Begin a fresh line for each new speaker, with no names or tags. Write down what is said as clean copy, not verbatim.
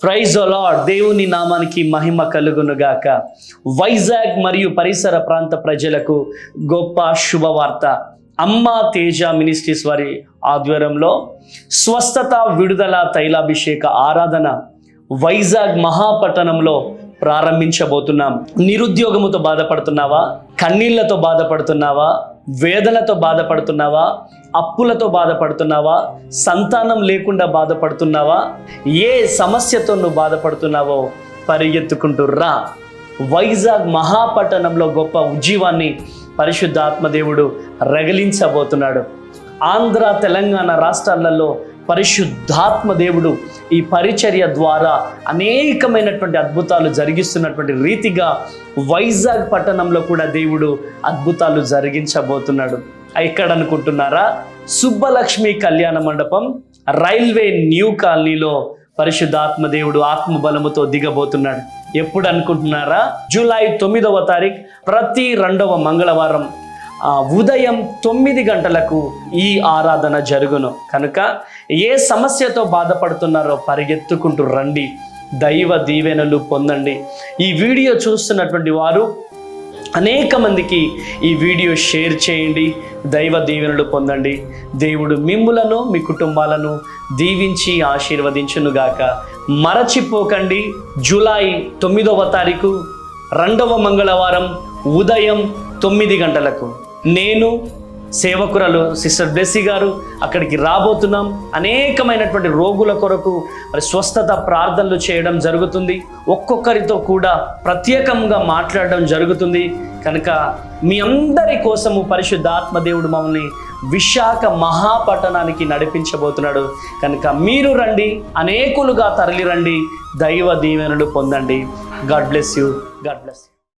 Praise the lord. దేవుని నామానికి మహిమ కలుగునుగాక. వైజాగ్ మరియు పరిసర ప్రాంత ప్రజలకు గొప్ప శుభవార్త. అమ్మా తేజ మినిస్ట్రీస్ వారి ఆధ్వర్యంలో స్వస్థత విడుదల తైలాభిషేక ఆరాధన వైజాగ్ మహాపట్టణంలో ప్రారంభించబోతున్నాం. నిరుద్యోగముతో బాధపడుతున్నావా? కన్నీళ్లతో బాధపడుతున్నావా? వేదనతో బాధపడుతున్నావా? అప్పులతో బాధపడుతున్నావా? సంతానం లేకుండా బాధపడుతున్నావా? ఏ సమస్యతో నువ్వు బాధపడుతున్నావో పరిగెత్తుకుంటూ రా. వైజాగ్ మహాపట్టణంలో గొప్ప ఉజ్జీవాన్ని పరిశుద్ధాత్మదేవుడు రగిలించబోతున్నాడు. ఆంధ్ర తెలంగాణ రాష్ట్రాలలో పరిశుద్ధాత్మ దేవుడు ఈ పరిచర్య ద్వారా అనేకమైనటువంటి అద్భుతాలు జరిగిస్తున్నటువంటి రీతిగా వైజాగ్ పట్టణంలో కూడా దేవుడు అద్భుతాలు జరిగించబోతున్నాడు. ఎక్కడ అనుకుంటున్నారా? సుబ్బలక్ష్మి కళ్యాణ మండపం, రైల్వే న్యూ కాలనీలో పరిశుద్ధాత్మ దేవుడు ఆత్మబలముతో దిగబోతున్నాడు. ఎప్పుడు అనుకుంటున్నారా? జూలై 9వ తారీఖు ప్రతి 2వ మంగళవారం ఉదయం 9 గంటలకు ఈ ఆరాధన జరుగును. కనుక ఏ సమస్యతో బాధపడుతున్నారో పరిగెత్తుకుంటూ రండి, దైవ దీవెనలు పొందండి. ఈ వీడియో చూస్తున్నటువంటి వారు అనేక మందికి ఈ వీడియో షేర్ చేయండి, దైవ దీవెనలు పొందండి. దేవుడు మిమ్ములను మీ కుటుంబాలను దీవించి ఆశీర్వదించునుగాక. మరచిపోకండి, జూలై 9వ తారీఖు 2వ మంగళవారం ఉదయం 9 గంటలకు నేను సేవకురాలు సిస్టర్ బ్లెస్సీ గారు అక్కడికి రాబోతున్నాం. అనేకమైనటువంటి రోగుల కొరకు స్వస్థత ప్రార్థనలు చేయడం జరుగుతుంది. ఒక్కొక్కరితో కూడా ప్రత్యేకంగా మాట్లాడడం జరుగుతుంది. కనుక మీ అందరి కోసము పరిశుద్ధాత్మ దేవుడు మమ్మల్ని విశాఖ మహాపట్టణానికి నడిపించబోతున్నాడు. కనుక మీరు రండి, అనేకులుగా తరలి రండి, దైవ దీవెనలు పొందండి. God bless you. God bless you.